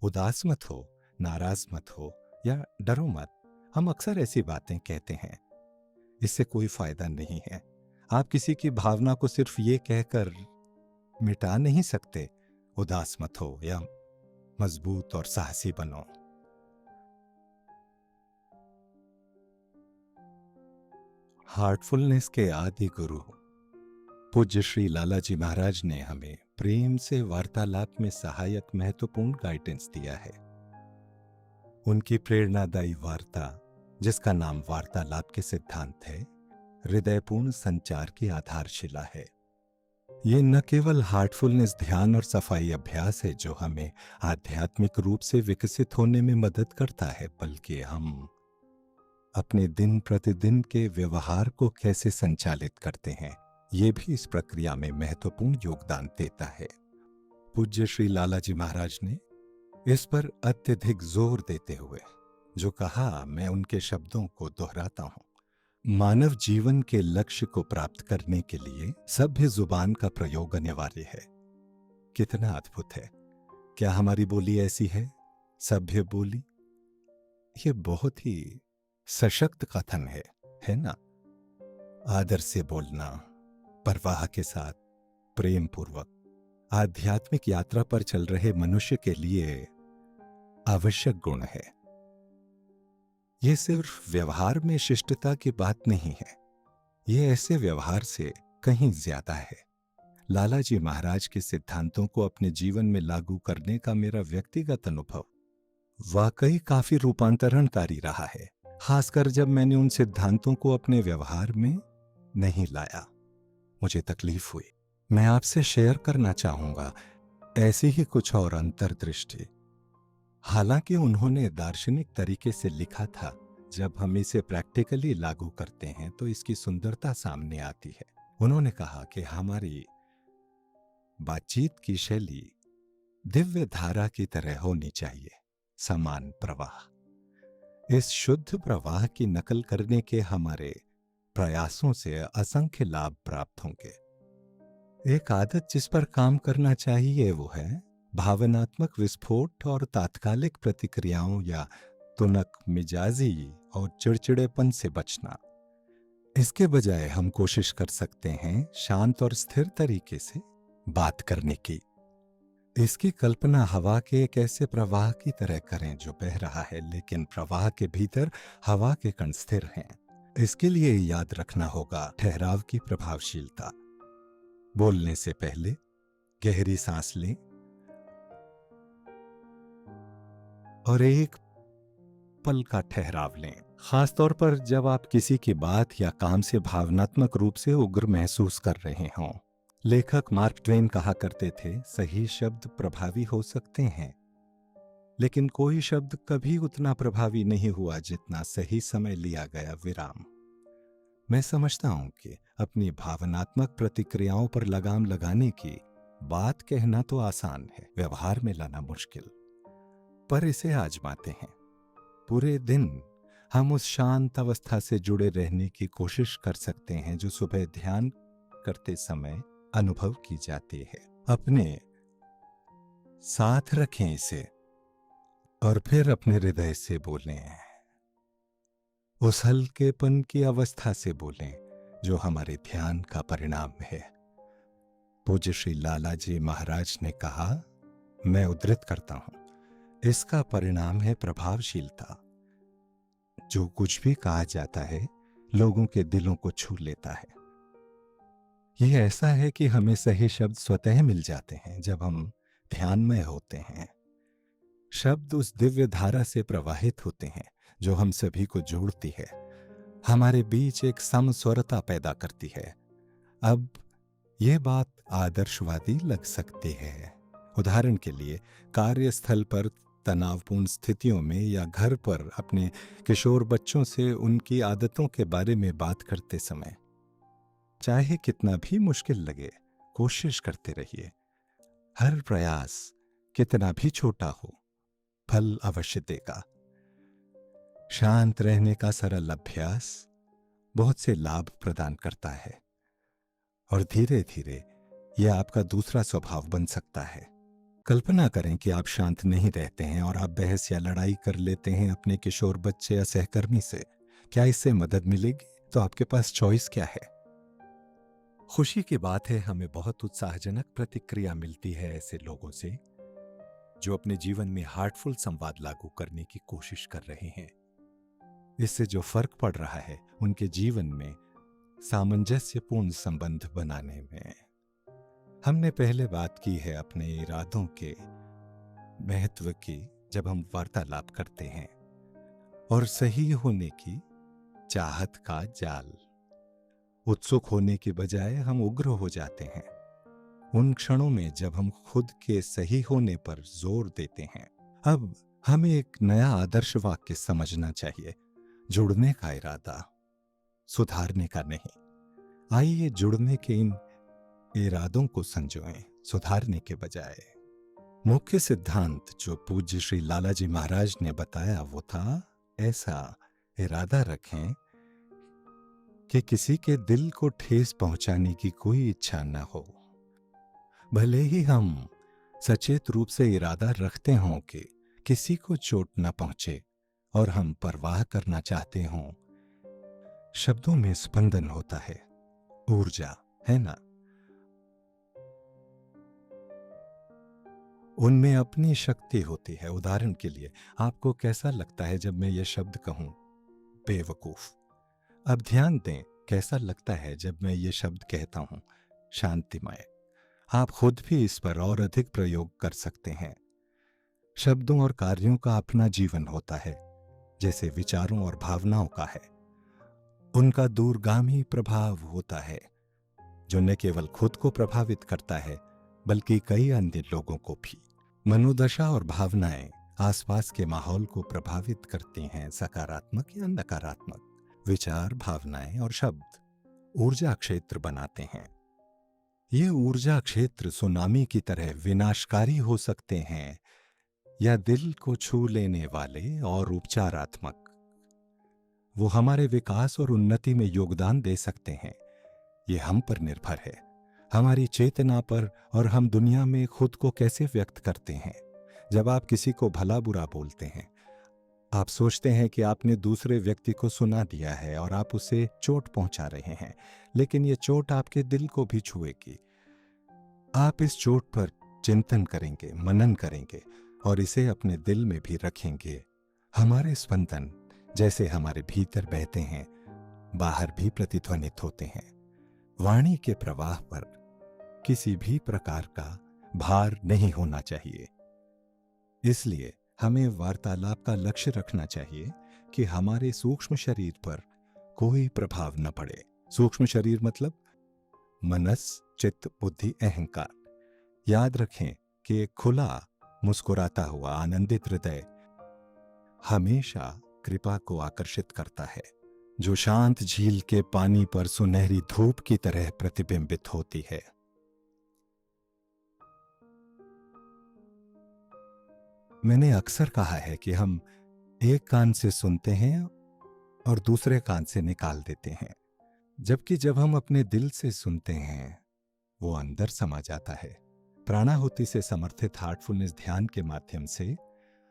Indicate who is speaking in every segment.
Speaker 1: उदास मत हो, नाराज मत हो या डरो मत। हम अक्सर ऐसी बातें कहते हैं, इससे कोई फायदा नहीं है। आप किसी की भावना को सिर्फ ये कहकर मिटा नहीं सकते, उदास मत हो या मजबूत और साहसी बनो। हार्टफुलनेस के आदि गुरु पूज्य श्री लालाजी महाराज ने हमें प्रेम से वार्तालाप में सहायक महत्वपूर्ण गाइडेंस दिया है। उनकी प्रेरणादायी वार्ता, जिसका नाम वार्तालाप के सिद्धांत है, हृदयपूर्ण संचार की आधारशिला है। ये न केवल हार्टफुलनेस ध्यान और सफाई अभ्यास है जो हमें आध्यात्मिक रूप से विकसित होने में मदद करता है, बल्कि हम अपने दिन प्रतिदिन के व्यवहार को कैसे संचालित करते हैं, ये भी इस प्रक्रिया में महत्वपूर्ण योगदान देता है। पूज्य श्री लालाजी महाराज ने इस पर अत्यधिक जोर देते हुए जो कहा, मैं उनके शब्दों को दोहराता हूं। मानव जीवन के लक्ष्य को प्राप्त करने के लिए सभ्य जुबान का प्रयोग अनिवार्य है। कितना अद्भुत है! क्या हमारी बोली ऐसी है, सभ्य बोली? ये बहुत ही सशक्त कथन है ना? आदर से बोलना, परवाह के साथ, प्रेम पूर्वक, आध्यात्मिक यात्रा पर चल रहे मनुष्य के लिए आवश्यक गुण है। ये सिर्फ व्यवहार में शिष्टता की बात नहीं है, ये ऐसे व्यवहार से कहीं ज्यादा है। लालाजी महाराज के सिद्धांतों को अपने जीवन में लागू करने का मेरा व्यक्तिगत अनुभव वाकई काफी रूपांतरणकारी रहा है, खासकर जब मैंने उन सिद्धांतों को अपने व्यवहार में नहीं लाया। मुझे तकलीफ हुई। मैं आपसे शेयर करना चाहूंगा ऐसी ही कुछ और अंतर्दृष्टि। हालांकि उन्होंने दार्शनिक तरीके से लिखा था, जब हम इसे प्रैक्टिकली लागू करते हैं तो इसकी सुंदरता सामने आती है। उन्होंने कहा कि हमारी बातचीत की शैली दिव्य धारा की तरह होनी चाहिए, समान प्रवाह। इस शुद्ध प्रवाह की नकल करने के हमारे प्रयासों से असंख्य लाभ प्राप्त होंगे। एक आदत जिस पर काम करना चाहिए वो है भावनात्मक विस्फोट और तात्कालिक प्रतिक्रियाओं या तुनक मिजाजी और चिड़चिड़ेपन से बचना। इसके बजाय हम कोशिश कर सकते हैं शांत और स्थिर तरीके से बात करने की। इसकी कल्पना हवा के एक ऐसे प्रवाह की तरह करें जो बह रहा है, लेकिन प्रवाह के भीतर हवा के कण स्थिर हैं। इसके लिए याद रखना होगा ठहराव की प्रभावशीलता। बोलने से पहले गहरी सांस लें और एक पल का ठहराव लें, खासतौर पर जब आप किसी की बात या काम से भावनात्मक रूप से उग्र महसूस कर रहे हों। लेखक मार्क ट्वेन कहा करते थे, सही शब्द प्रभावी हो सकते हैं, लेकिन कोई शब्द कभी उतना प्रभावी नहीं हुआ जितना सही समय लिया गया विराम। मैं समझता हूं कि अपनी भावनात्मक प्रतिक्रियाओं पर लगाम लगाने की बात कहना तो आसान है, व्यवहार में लाना मुश्किल। पर इसे आजमाते हैं। पूरे दिन हम उस शांत अवस्था से जुड़े रहने की कोशिश कर सकते हैं जो सुबह ध्यान करते समय अनुभव की जाती है। अपने साथ रखें इसे और फिर अपने हृदय से बोलें। उस हल्केपन की अवस्था से बोलें जो हमारे ध्यान का परिणाम है। पूज्य श्री लालाजी महाराज ने कहा, मैं उद्धृत करता हूं, इसका परिणाम है प्रभावशीलता। जो कुछ भी कहा जाता है लोगों के दिलों को छू लेता है। यह ऐसा है कि हमें सही शब्द स्वतः मिल जाते हैं जब हम ध्यानमय होते हैं। शब्द उस दिव्य धारा से प्रवाहित होते हैं जो हम सभी को जोड़ती है, हमारे बीच एक समस्वरता पैदा करती है। अब यह बात आदर्शवादी लग सकती है। उदाहरण के लिए, कार्यस्थल पर तनावपूर्ण स्थितियों में या घर पर अपने किशोर बच्चों से उनकी आदतों के बारे में बात करते समय, चाहे कितना भी मुश्किल लगे, कोशिश करते रहिए। हर प्रयास कितना भी छोटा हो, फल अवश्य देगा। शांत रहने का सरल अभ्यास बहुत से लाभ प्रदान करता है और धीरे धीरे यह आपका दूसरा स्वभाव बन सकता है। कल्पना करें कि आप शांत नहीं रहते हैं और आप बहस या लड़ाई कर लेते हैं अपने किशोर बच्चे या सहकर्मी से। क्या इससे मदद मिलेगी? तो आपके पास चॉइस क्या है? खुशी की बात है, हमें बहुत उत्साहजनक प्रतिक्रिया मिलती है ऐसे लोगों से जो अपने जीवन में हार्टफुल संवाद लागू करने की कोशिश कर रहे हैं। इससे जो फर्क पड़ रहा है उनके जीवन में सामंजस्यपूर्ण संबंध बनाने में। हमने पहले बात की है अपने इरादों के महत्व की जब हम वार्तालाप करते हैं, और सही होने की चाहत का जाल। उत्सुक होने की बजाय हम उग्र हो जाते हैं उन क्षणों में जब हम खुद के सही होने पर जोर देते हैं। अब हमें एक नया आदर्श वाक्य समझना चाहिए, जुड़ने का इरादा, सुधारने का नहीं। आइए जुड़ने के इन इरादों को संजोएं, सुधारने के बजाय। मुख्य सिद्धांत जो पूज्य श्री लालाजी महाराज ने बताया वो था, ऐसा इरादा रखें कि किसी के दिल को ठेस पहुंचाने की कोई इच्छा न हो। भले ही हम सचेत रूप से इरादा रखते हों कि किसी को चोट न पहुंचे और हम परवाह करना चाहते हों, शब्दों में स्पंदन होता है, ऊर्जा है ना। उनमें अपनी शक्ति होती है। उदाहरण के लिए, आपको कैसा लगता है जब मैं ये शब्द कहूं, बेवकूफ? अब ध्यान दें, कैसा लगता है जब मैं ये शब्द कहता हूं, शांतिमय? आप खुद भी इस पर और अधिक प्रयोग कर सकते हैं। शब्दों और कार्यों का अपना जीवन होता है, जैसे विचारों और भावनाओं का है। उनका दूरगामी प्रभाव होता है जो न केवल खुद को प्रभावित करता है बल्कि कई अन्य लोगों को भी। मनोदशा और भावनाएं आसपास के माहौल को प्रभावित करती हैं, सकारात्मक या नकारात्मक। विचार, भावनाएं और शब्द ऊर्जा क्षेत्र बनाते हैं। ये ऊर्जा क्षेत्र सुनामी की तरह विनाशकारी हो सकते हैं या दिल को छू लेने वाले और उपचारात्मक। वो हमारे विकास और उन्नति में योगदान दे सकते हैं। ये हम पर निर्भर है, हमारी चेतना पर, और हम दुनिया में खुद को कैसे व्यक्त करते हैं। जब आप किसी को भला बुरा बोलते हैं, आप सोचते हैं कि आपने दूसरे व्यक्ति को सुना दिया है और आप उसे चोट पहुंचा रहे हैं, लेकिन ये चोट आपके दिल को भी छुएगी। आप इस चोट पर चिंतन करेंगे, मनन करेंगे और इसे अपने दिल में भी रखेंगे। हमारे स्पंदन जैसे हमारे भीतर बहते हैं, बाहर भी प्रतिध्वनित होते हैं। वाणी के प्रवाह पर किसी भी प्रकार का भार नहीं होना चाहिए। इसलिए हमें वार्तालाप का लक्ष्य रखना चाहिए कि हमारे सूक्ष्म शरीर पर कोई प्रभाव न पड़े। सूक्ष्म शरीर मतलब मनस, चित्त, बुद्धि, अहंकार। याद रखें कि एक खुला, मुस्कुराता हुआ, आनंदित हृदय हमेशा कृपा को आकर्षित करता है, जो शांत झील के पानी पर सुनहरी धूप की तरह प्रतिबिंबित होती है। मैंने अक्सर कहा है कि हम एक कान से सुनते हैं और दूसरे कान से निकाल देते हैं, जबकि जब हम अपने दिल से सुनते हैं वो अंदर समा जाता है। प्राणाहुति से समर्थित हार्टफुलनेस ध्यान के माध्यम से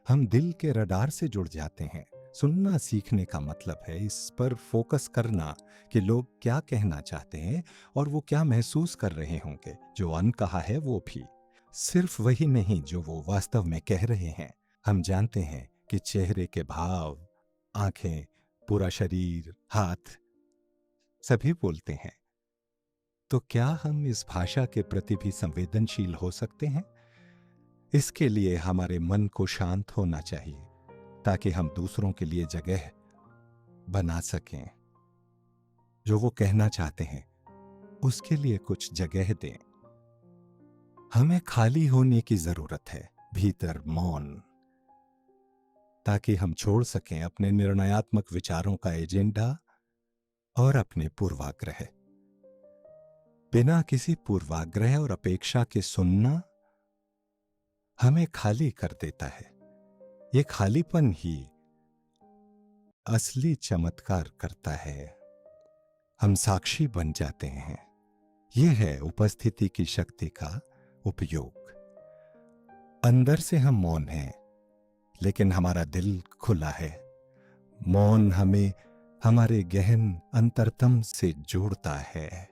Speaker 1: हम दिल के रडार से जुड़ जाते हैं। सुनना सीखने का मतलब है इस पर फोकस करना कि लोग क्या कहना चाहते हैं और वो क्या महसूस कर रहे होंगे। जो अनकहा है वो भी, सिर्फ वही नहीं जो वो वास्तव में कह रहे हैं। हम जानते हैं कि चेहरे के भाव, आंखें, पूरा शरीर, हाथ सभी बोलते हैं। तो क्या हम इस भाषा के प्रति भी संवेदनशील हो सकते हैं? इसके लिए हमारे मन को शांत होना चाहिए ताकि हम दूसरों के लिए जगह बना सकें। जो वो कहना चाहते हैं उसके लिए कुछ जगह दें। हमें खाली होने की जरूरत है, भीतर मौन, ताकि हम छोड़ सकें अपने निर्णयात्मक विचारों का एजेंडा और अपने पूर्वाग्रह। बिना किसी पूर्वाग्रह और अपेक्षा के सुनना हमें खाली कर देता है। ये खालीपन ही असली चमत्कार करता है। हम साक्षी बन जाते हैं। यह है उपस्थिति की शक्ति का उपयोग। अंदर से हम मौन हैं, लेकिन हमारा दिल खुला है। मौन हमें हमारे गहन अंतरतम से जोड़ता है।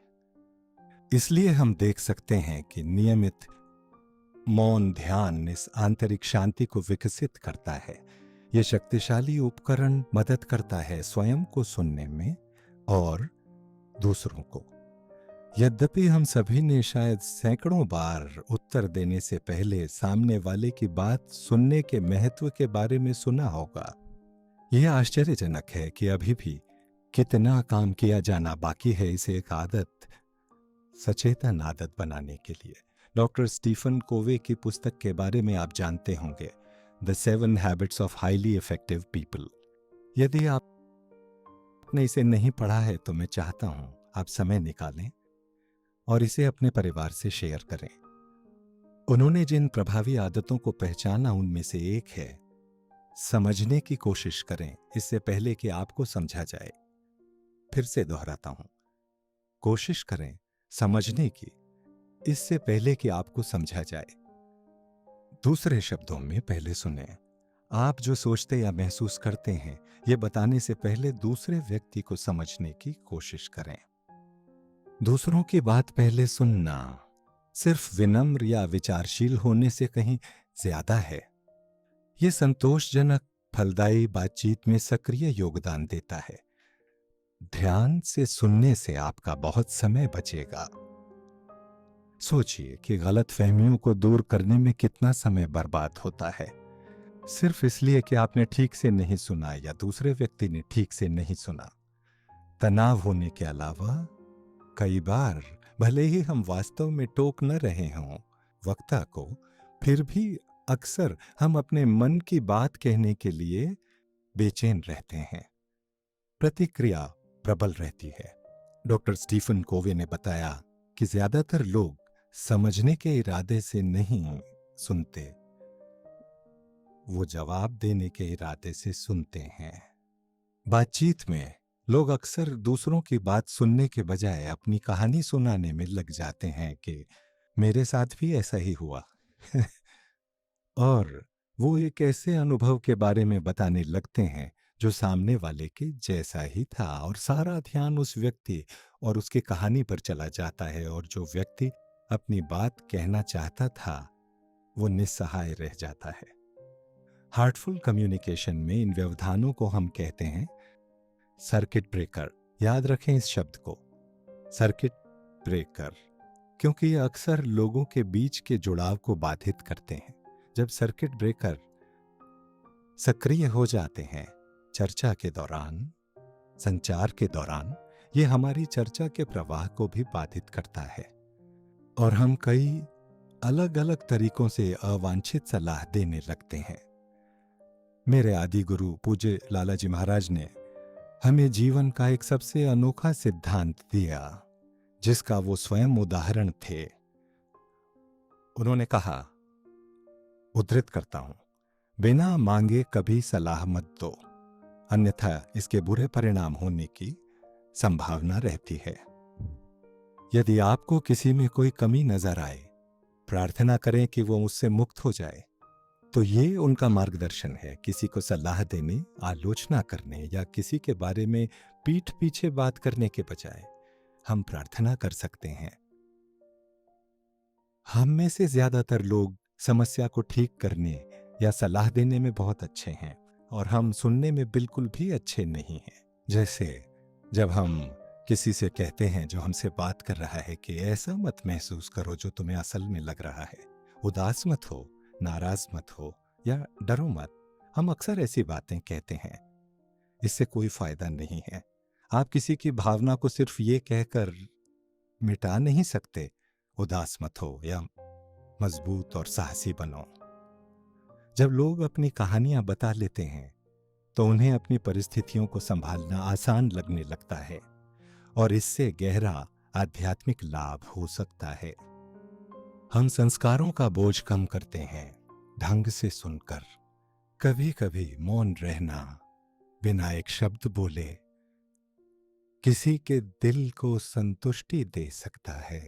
Speaker 1: इसलिए हम देख सकते हैं कि नियमित मौन ध्यान इस आंतरिक शांति को विकसित करता है। यह शक्तिशाली उपकरण मदद करता है स्वयं को सुनने में और दूसरों को। यद्यपि हम सभी ने शायद सैकड़ों बार उत्तर देने से पहले सामने वाले की बात सुनने के महत्व के बारे में सुना होगा, यह आश्चर्यजनक है कि अभी भी कितना काम किया जाना बाकी है इसे एक आदत, सचेतन आदत बनाने के लिए। डॉक्टर स्टीफन कोवे की पुस्तक के बारे में आप जानते होंगे, the 7 habits of highly effective people. यदि आपने इसे नहीं पढ़ा है तो मैं चाहता हूं आप समय निकालें और इसे अपने परिवार से शेयर करें। उन्होंने जिन प्रभावी आदतों को पहचाना उनमें से एक है, समझने की कोशिश करें इससे पहले कि आपको समझा जाए। फिर से दोहराता हूं, कोशिश करें समझने की इससे पहले कि आपको समझा जाए। दूसरे शब्दों में, पहले सुने। आप जो सोचते या महसूस करते हैं यह बताने से पहले दूसरे व्यक्ति को समझने की कोशिश करें। दूसरों की बात पहले सुनना सिर्फ विनम्र या विचारशील होने से कहीं ज्यादा है। यह संतोषजनक फलदायी बातचीत में सक्रिय योगदान देता है। ध्यान से सुनने से आपका बहुत समय बचेगा। सोचिए कि गलतफहमियों को दूर करने में कितना समय बर्बाद होता है, सिर्फ इसलिए कि आपने ठीक से नहीं सुना या दूसरे व्यक्ति ने ठीक से नहीं सुना। तनाव होने के अलावा कई बार भले ही हम वास्तव में टोक न रहे हों वक्ता को, फिर भी अक्सर हम अपने मन की बात कहने के लिए बेचैन रहते हैं। प्रतिक्रिया प्रबल रहती है। डॉक्टर स्टीफन कोवे ने बताया कि ज्यादातर लोग समझने के इरादे से नहीं सुनते, वो जवाब देने के इरादे से सुनते हैं। बातचीत में लोग अक्सर दूसरों की बात सुनने के बजाय अपनी कहानी सुनाने में लग जाते हैं कि मेरे साथ भी ऐसा ही हुआ और वो एक ऐसे अनुभव के बारे में बताने लगते हैं जो सामने वाले के जैसा ही था, और सारा ध्यान उस व्यक्ति और उसकी कहानी पर चला जाता है, और जो व्यक्ति अपनी बात कहना चाहता था वो निस्सहाय रह जाता है। हार्टफुल कम्युनिकेशन में इन व्यवधानों को हम कहते हैं सर्किट ब्रेकर। याद रखें इस शब्द को, सर्किट ब्रेकर, क्योंकि ये अक्सर लोगों के बीच के जुड़ाव को बाधित करते हैं। जब सर्किट ब्रेकर सक्रिय हो जाते हैं चर्चा के दौरान, संचार के दौरान, ये हमारी चर्चा के प्रवाह को भी बाधित करता है और हम कई अलग अलग तरीकों से अवांछित सलाह देने लगते हैं। मेरे आदि गुरु पूज्य लालाजी महाराज ने हमें जीवन का एक सबसे अनोखा सिद्धांत दिया, जिसका वो स्वयं उदाहरण थे। उन्होंने कहा, उद्धृत करता हूं, बिना मांगे कभी सलाह मत दो, अन्यथा इसके बुरे परिणाम होने की संभावना रहती है। यदि आपको किसी में कोई कमी नजर आए, प्रार्थना करें कि वो मुझसे मुक्त हो जाए। तो ये उनका मार्गदर्शन है। किसी को सलाह देने, आलोचना करने या किसी के बारे में पीठ पीछे बात करने के बजाय हम प्रार्थना कर सकते हैं। हम में से ज्यादातर लोग समस्या को ठीक करने या सलाह देने में बहुत अच्छे हैं और हम सुनने में बिल्कुल भी अच्छे नहीं हैं। जैसे जब हम किसी से कहते हैं जो हमसे बात कर रहा है कि ऐसा मत महसूस करो जो तुम्हें असल में लग रहा है, उदास मत हो, नाराज मत हो या डरो मत। हम अक्सर ऐसी बातें कहते हैं, इससे कोई फायदा नहीं है। आप किसी की भावना को सिर्फ ये कहकर मिटा नहीं सकते, उदास मत हो या मजबूत और साहसी बनो। जब लोग अपनी कहानियां बता लेते हैं तो उन्हें अपनी परिस्थितियों को संभालना आसान लगने लगता है और इससे गहरा आध्यात्मिक लाभ हो सकता है। हम संस्कारों का बोझ कम करते हैं ढंग से सुनकर। कभी कभी मौन रहना, बिना एक शब्द बोले, किसी के दिल को संतुष्टि दे सकता है।